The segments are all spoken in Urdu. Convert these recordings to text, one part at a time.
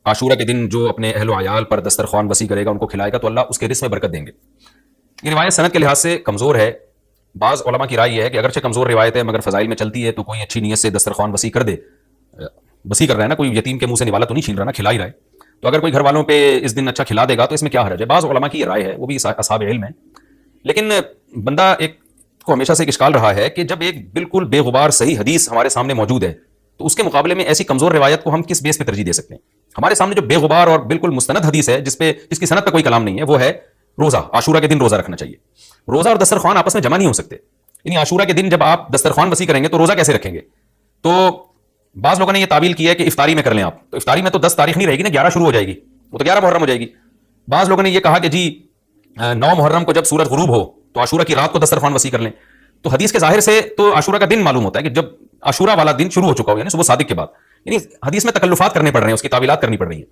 عاشورہ کے دن جو اپنے اہل و عیال پر دسترخوان وسیع کرے گا، ان کو کھلائے گا، تو اللہ اس کے رزق میں برکت دیں گے۔ یہ روایت سند کے لحاظ سے کمزور ہے۔ بعض علماء کی رائے یہ ہے کہ اگرچہ کمزور روایت ہے مگر فضائل میں چلتی ہے، تو کوئی اچھی نیت سے دسترخوان وسیع کر دے، وسیع کر رہا ہے نا، کوئی یتیم کے منہ سے نوالا تو نہیں چھین رہا نا، کھلا ہی رہا ہے، تو اگر کوئی گھر والوں پہ اس دن اچھا کھلا دے گا تو اس میں کیا حرج ہے؟ بعض علماء کی یہ رائے ہے، وہ بھی اصحاب علم ہے۔ لیکن بندہ ایک کو ہمیشہ سے ایک اشکال رہا ہے کہ جب ایک بالکل بے غبار صحیح حدیث ہمارے سامنے موجود ہے تو اس کے مقابلے میں ایسی کمزور روایت کو ہم کس بیس پہ ترجیح دے سکتے ہیں؟ ہمارے سامنے جو بے غبار اور بالکل مستند حدیث ہے جس کی سند پہ کوئی کلام نہیں ہے، وہ ہے روزہ، عاشورہ کے دن روزہ رکھنا چاہیے۔ روزہ اور دسترخوان آپس میں جمع نہیں ہو سکتے، یعنی عاشورہ کے دن جب آپ دسترخوان وسیع کریں گے تو روزہ کیسے رکھیں گے؟ تو بعض لوگوں نے یہ تعویل کی ہے کہ افطاری میں کر لیں آپ، تو افطاری میں تو 10 تاریخ نہیں رہے گی نا، 11 شروع ہو جائے گی، وہ تو 11 محرم ہو جائے گی۔ بعض لوگوں نے یہ کہا کہ جی 9 محرم کو جب سورج غروب ہو تو عاشورہ کی رات کو دسترخوان وسیع کر لیں۔ تو حدیث کے ظاہر سے تو عاشورہ کا دن معلوم ہوتا ہے کہ جب عاشورہ والا دن شروع ہو چکا ہو، یعنی صبح صادق کے بعد، یعنی حدیث میں تکلفات کرنے پڑ رہے ہیں، اس کی تعویلات کرنی پڑ رہی ہیں۔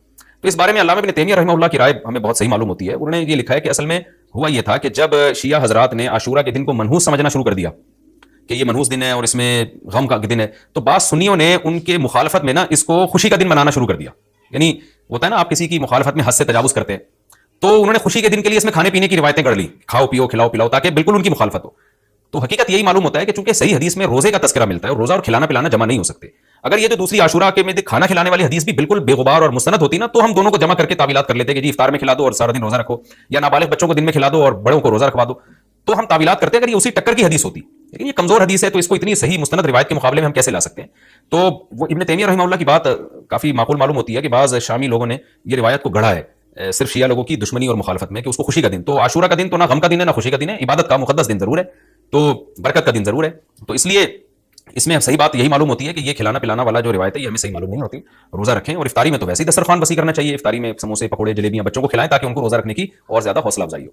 تو اس بارے میں علامہ ابن تیمیہ رحمہ اللہ کی رائے ہمیں بہت صحیح معلوم ہوتی ہے۔ انہوں نے یہ لکھا ہے کہ اصل میں ہوا یہ تھا کہ جب شیعہ حضرات نے عاشورہ کے دن کو منحوس سمجھنا شروع کر دیا کہ یہ منحوس دن ہے اور اس میں غم کا دن ہے، تو بعض سنیوں نے ان کے مخالفت میں نا اس کو خوشی کا دن منانا شروع کر دیا۔ یعنی ہوتا ہے نا آپ کسی کی مخالفت میں حد سے تجاوز کرتے ہیں، تو انہوں نے خوشی کے دن کے لیے اس میں کھانے پینے کی روایتیں گڑھ لی، کھاؤ پیو کھلاؤ پلاؤ، تاکہ بالکل ان کی مخالفت ہو۔ تو حقیقت یہی معلوم ہوتا ہے کہ چونکہ صحیح حدیث میں روزے کا تذکرہ ملتا ہے اور روزہ اور کھلانا پلانا جمع نہیں ہو سکتے۔ اگر یہ جو دوسری عاشورہ کے میں کھانا کھلانے والی حدیث بھی بالکل بے غبار اور مستند ہوتی نا، تو ہم دونوں کو جمع کر کے تعویلات کر لیتے کہ جی افطار میں کھلا دو اور سارا دن روزہ رکھو، یا نابالغ بچوں کو دن میں کھلا دو اور بڑوں کو روزہ رکھوا دو، تو ہم تعویلات کرتے اگر یہ اسی ٹکر کی حدیث ہوتی۔ لیکن یہ کمزور حدیث ہے، تو اس کو اتنی صحیح مستند روایت کے مقابلے میں ہم کیسے لا سکتے ہیں؟ تو وہ ابن تیمیہ رحمہ اللہ کی بات کافی معقول معلوم ہوتی ہے کہ بعض شامی لوگوں نے یہ روایت کو گڑھا ہے صرف شیعہ لوگوں کی دشمنی اور مخالفت میں، کہ اس کو خوشی کا دن، تو عاشورہ کا دن تو نہ غم کا دن ہے نہ خوشی کا دن ہے، عبادت کا مقدس دن ضرور ہے، تو برکت کا دن ضرور ہے۔ تو اس لیے اس میں صحیح بات یہی معلوم ہوتی ہے کہ یہ کھلانا پلانا والا جو روایت ہے یہ ہمیں صحیح معلوم نہیں ہوتی۔ روزہ رکھیں، اور افطاری میں تو ویسے ہی دسترخوان وسیع کرنا چاہیے، افطاری میں سموسے پکوڑے جلیبیاں بچوں کو کھلائیں تاکہ ان کو روزہ رکھنے کی اور زیادہ حوصلہ افزائی ہو۔